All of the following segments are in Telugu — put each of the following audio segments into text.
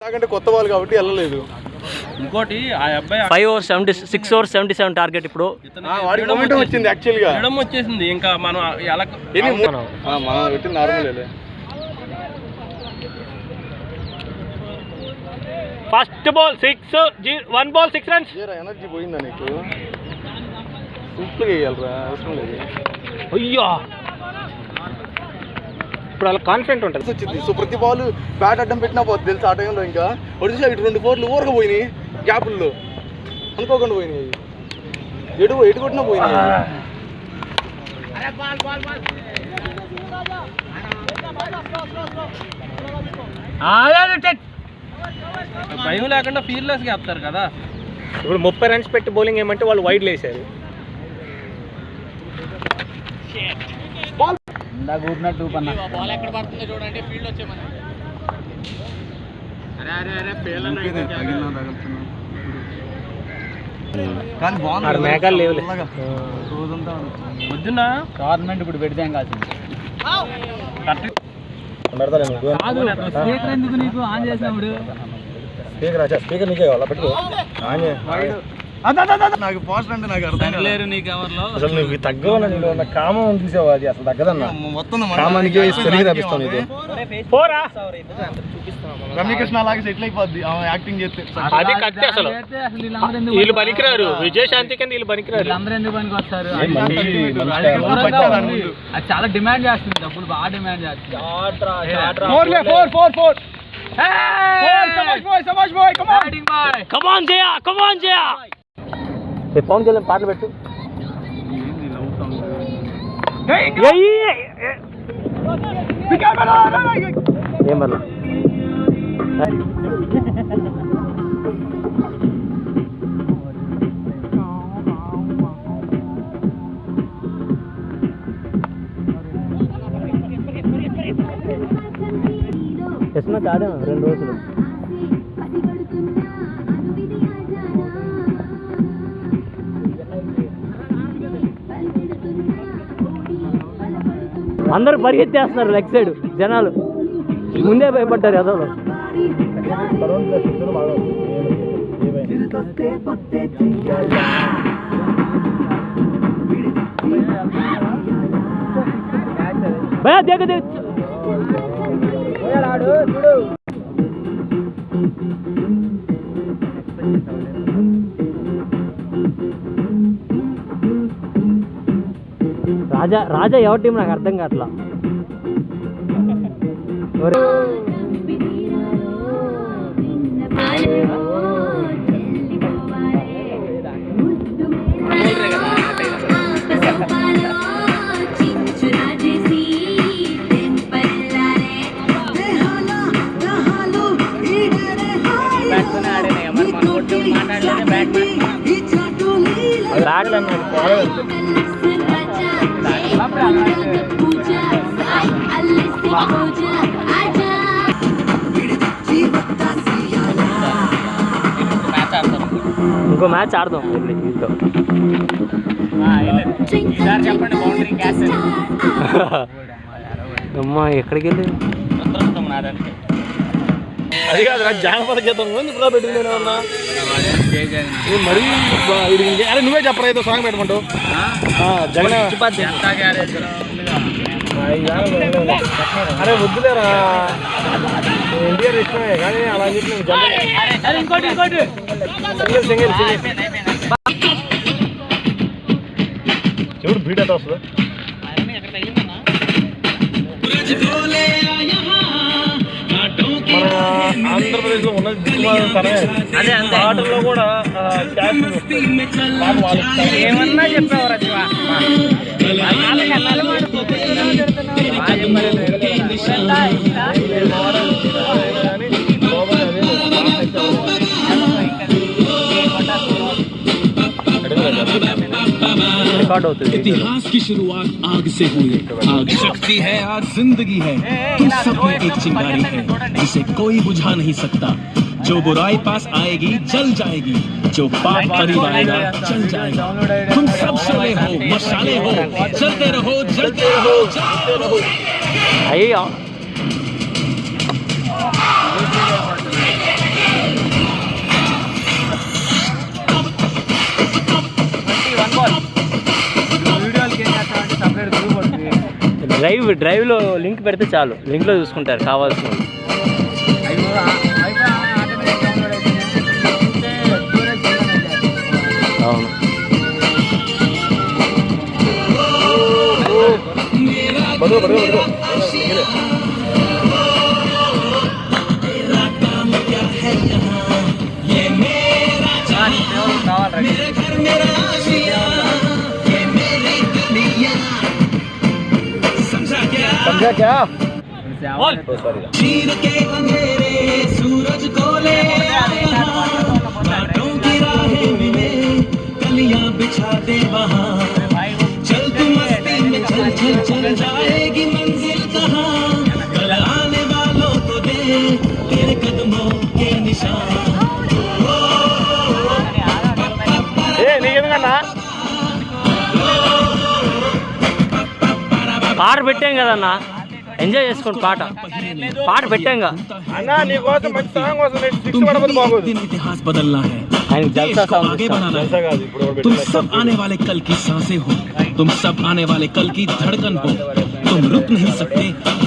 నాకంటే కొత్త వాళ్ళు కాబట్టి వెళ్ళలేదు. ఇంకోటి ఆ అబ్బాయి 5 overs 76 overs 77 టార్గెట్. ఇప్పుడు వాడికి మొమెంటం వచ్చింది, యాక్చువల్గా ఎడం వచ్చేసింది. ఇంకా మనం ఎలా మనం పెట్టి normal. First ball 6, 1 ball 6 runs. Energy పోయిందా నీకు? సింపుల్గా వేయాలరా, అవసరం లేదు. అయ్యో ఇప్పుడు అలా కాన్ఫిడెంట్ ఉంటుంది వచ్చింది. సో ప్రతి బాల్ బ్యాట్ అడ్డం పెట్టినా పోతుంది తెలుసు. ఆ టైంలో ఇంకా వచ్చేసి ఇటు 2 4 ఊరక పోయినాయి, గ్యాపుల్లో అనుకోకుండా పోయినాయి. ఎటు కొట్టినా పోయినాయి. భయం లేకుండా ఫీర్లెస్గా వేస్తారు కదా. ఇప్పుడు 30 runs పెట్టి బౌలింగ్ ఏమంటే వాళ్ళు వైడ్లు వేసారు. బాల్ ఎక్కడ పడుతుందో చూడండి, ఫీల్డ్ వచ్చేమని. మేఘాలు లేవు. వద్దునా గవర్నమెంట్ ఇప్పుడు పెడితే కాదు. ఎందుకు నీకు ఆన్ చేసినప్పుడు స్పీకర్ నీకే కావాలా? పెట్టుకో. నాకు పోస్ట్ అంటే నాకు అర్థం లేరు. నీకు ఎవరిలో అసలు నువ్వు తగ్గవన్న కామం తీసావు, అది అసలు తగ్గదన్నా. మొత్తం కామానికి తప్పిస్తాను. ఇది రమ్యకృష్ణ అలాగే సెటిల్ అయిపోద్ది యాక్టింగ్ చేస్తే. అది కత్తి అసలు. వీళ్ళు పనికిరారు, విజయశాంతి కింద వీళ్ళు పనికిరారు. అందరూ ఎందుకు పనికి వస్తారు? అది చాలా డిమాండ్ చేస్తుంది, డబ్బులు బాగా డిమాండ్ చేస్తుంది. పవన్ కళ్యాణ్ పాటలు పెట్టు. ఏం వల్ల కృష్ణ కాదే 2 రోజులు. అందరూ పరిగెత్తేస్తున్నారు లెగ్ సైడ్. జనాలు ముందే భయపడ్డారు ఎదవలు. భయ దేగ దేగ రాజా ఎవరి టీం నాకు అర్థం కావట్లా. ఇంకో మ్యాచ్ ఆడదాం దీంతో. అమ్మా ఎక్కడికి వెళ్ళి అది కాదు నాకు జానపద గీతం ఇప్పుడు పెట్టింది మరీ. అరే నువ్వే చెప్పరా, ఏదో సాంగ్ పెట్టమంటావు. జగన్ అరే వద్దులేరా, ఎన్టీఆర్ ఇష్టమే కానీ అలా చెప్పి సింగిల్ చెవుడు బీట్ అయితే వస్తుందా? మన ఆంధ్రప్రదేశ్లో ఉన్న దిక్కుమాల పాటల్లో కూడా ఏమన్నా చెప్పేవారు इतिहास की शुरुआत आग से हुई। आग शक्ति है, आग जिंदगी है, तुम सब में एक चिंगारी है जिसे कोई बुझा नहीं सकता। जो बुराई पास आएगी जल जाएगी, जो पाप करीब आएगा चल जाएगा। तुम सब शोले हो, मशाले हो, जलते रहो जलते रहो जलते रहो। अయ్యో డ్రైవ్లో లింక్ పెడితే చాలు, లింక్లో చూసుకుంటారు కావాల్సిన. అవును. समझा क्या? चीर के अंधेरे सूरज को ले बातों की राहें मिले कलियां बिछा दे वहाँ चल तू मस्ती में चल चल चल जाएगी मंजिल कहाँ कल आने वालों को दे तेरे कदमों के निशान. పాట పెట్టాం కదన్నా, ఎంజాయ్ చేసుకోండి. పాట పెట్టాం కదా इतिहास बदलना है. ఆయన జల్సా సాంగ్ आगे बढ़ाना है. तुम सब आने वाले कल की सांसें हो, तुम सब आने वाले कल की धड़कन हो. तुम रुक नहीं सकते,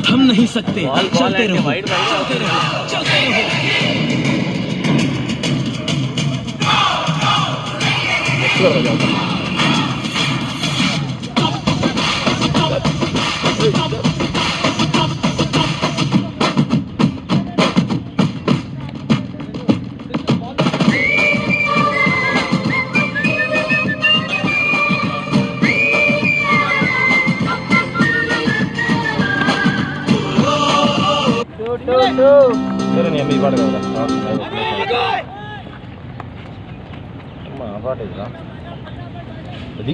थम नहीं सकते, चलते रहो, चलते रहो, चलते रहो. అది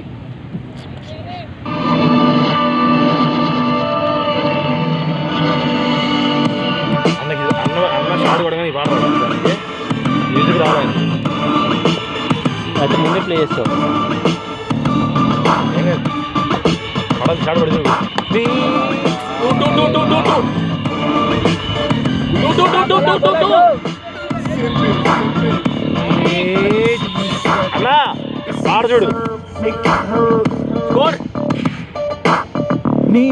అన్న షాట్ కూడా ఈ పాట మ్యూజిక్ రావాలి. అయితే ముందే ప్లే చేస్తావు. పడాలి షాట్ పడి అన్నా పాట చూడు. స్కోర్ నీ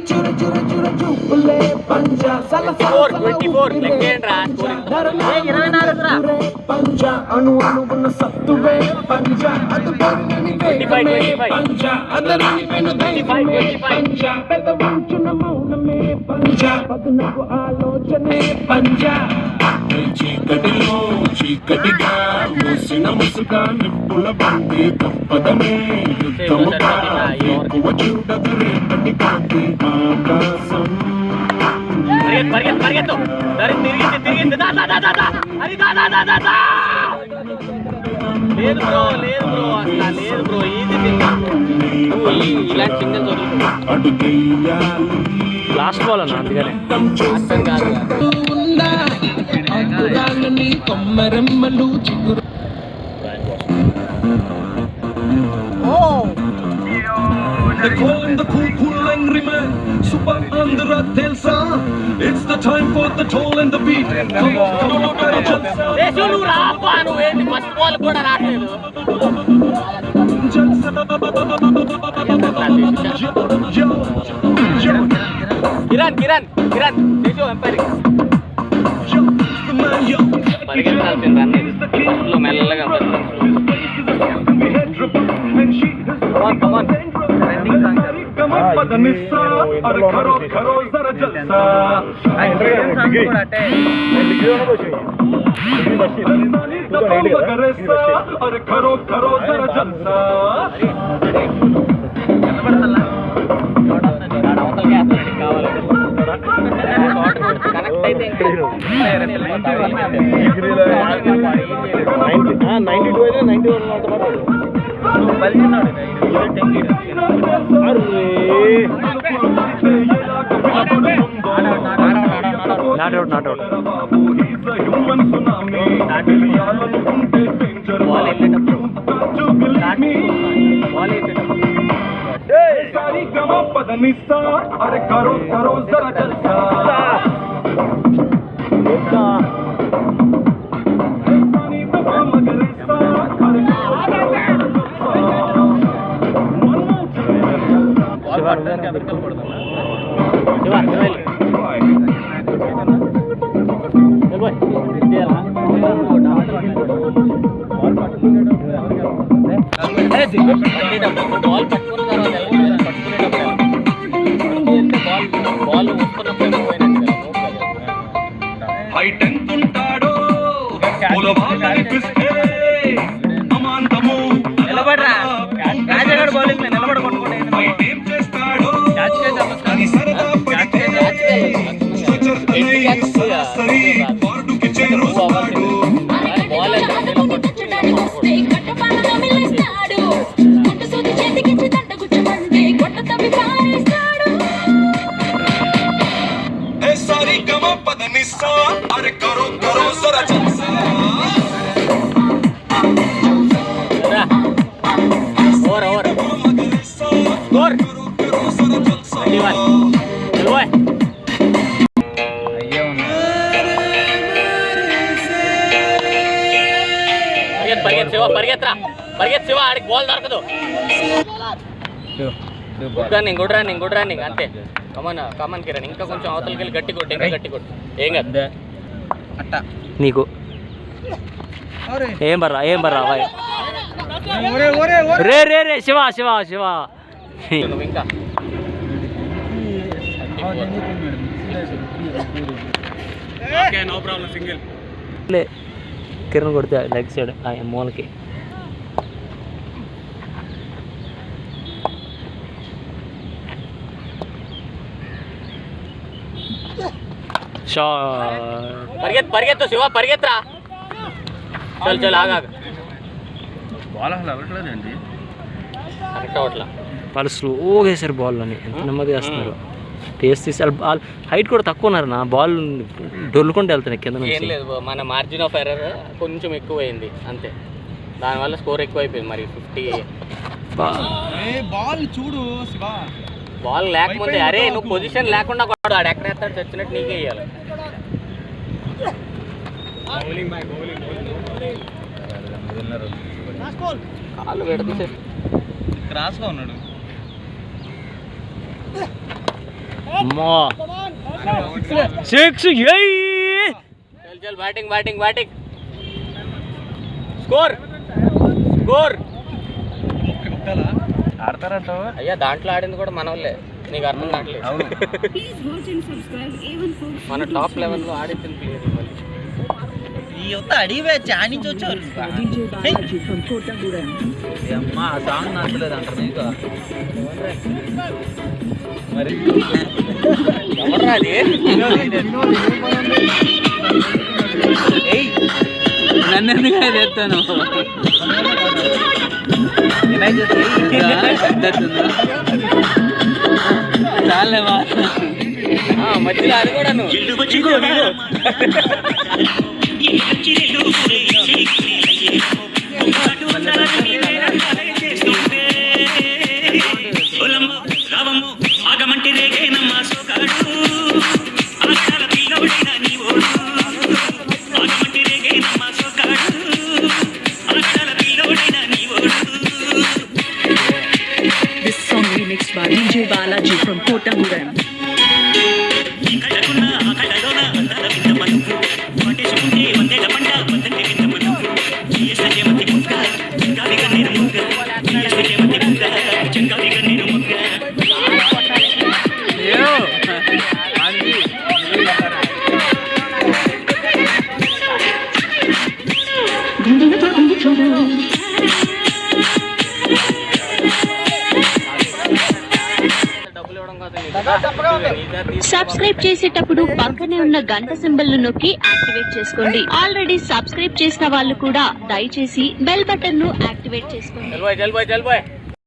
చుర చుర చుర చూపులే పంజా 24 లెక్కేంట్రా. పంజా అణు అణువున సత్తువే పంజా అటు పన్నని వేగమే పంజా అదరిని పెనుదైవమే పంజా పెదవంచున మౌనమే పంజా పదునకు ఆలోచనే పంజా. చీకటిలో చీకటిగా మూసిన ముసుగా నిప్పుల బండి తప్పదమే యుద్ధముగా ఎక్కువ చూడదురే పటి కాకి ఆకాశం. పరిగెత్తు తిరిగింది లేదు బ్రో అట్లా లేదు బ్రో. ఇలాంటి సింగిల్ లాస్ట్ బాల్ అన్న, అందుకనే అర్థం కాదు. కొమ్మరెమ్మలు చిగురు the cool cool angry man super andra telsa. It's the time for the toll and the beat. Come on దేశులు రాపా, నువ్వేంటి ఫస్ట్ బాల్ కూడా రావట్లేదు. కిరణ్ దేశు ఎంపైరింగ్ పరిగెత్తాల్సిన రన్ ఇది. ఫస్ట్లో మెల్లగా కనెక్ట్ అయితే 92 అయితే 91 నాట్ అవుట్. अरे करो करो जरा जलसा. బాల్ పట్టుకున్న తర్వాత బాల్ వస్తున్నప్పుడు నిలబడరా రాజగాడు బౌలింగ్ నిలబడ పరిగెత్ శివ ఆడికి బాల్ దొరకదు. గుడ్ రన్నింగ్ అంతే. కమన్ కిరణ్ ఇంకా కొంచెం అవతలకి వెళ్ళి గట్టి కొట్టు, ఇంకా గట్టి కొట్టు. ఏం కదా అట్ట నీకు ఏం బర్రా రే రే రే శివ నువ్వు ఇంకా నో ప్రాబ్లం సింగిల్ కిరణ్ కొడితే లెగ్ సైడ్ మూలకి. పరిగెత్తు శివ పరిగెత్తరా. చల్ ఆగా బాల్ అసలు అవ్వట్లేదండి. కరెక్ట్ అవట్లా. వాళ్ళు స్లోగా వేసారు బాల్ అని, ఎంత నెమ్మది వేస్తున్నారు. టేస్ట్ తీసి వాళ్ళు హైట్ కూడా తక్కువ ఉన్నారు. నా బాల్ డొల్లుకుంటూ వెళ్తున్నాయి కింద నుంచి. ఏం లేదు, మన మార్జిన్ ఆఫ్ ఎర్రర్ కొంచెం ఎక్కువ అయింది అంతే. దానివల్ల స్కోర్ ఎక్కువ అయిపోయింది. మరి 50 బాల్ చూడు శివ, బాల్ లేకపోతే అరే నువ్వు పొజిషన్ లేకుండా కూడా ఆడు ఎక్కడ ఎత్తాడు చచ్చినట్టు నీకే వేయాలి. కాళ్ళు పెడితే క్రాస్గా ఉన్నాడు. చల్ బ్యాటింగ్ స్కోర్ ఆడతారంట. అయ్యా దాంట్లో ఆడింది కూడా మన వాళ్ళే, నీకు అర్థం కావట్లేదు. మన టాప్ లెవెల్లో ఆడింది ప్లేయర్ అడివే చానించి వచ్చారు. అమ్మా ఆ సాంగ్ నచ్చలేదు అంటారు నీకు. మరి ఎవరా అది? నన్ను ఎందుకు తెస్తాను చాలేవా మధ్యలో అది కూడా This song remixed by DJ Balaji from Kottagudem. Subscribe చేసేటప్పుడు పక్కనే ఉన్న గంట సింబల్ ను నొక్కి యాక్టివేట్ చేసుకోండి. ఆల్రెడీ సబ్స్క్రైబ్ చేసిన వాళ్ళు కూడా దయచేసి బెల్ బటన్ ను యాక్టివేట్ చేసుకోండి.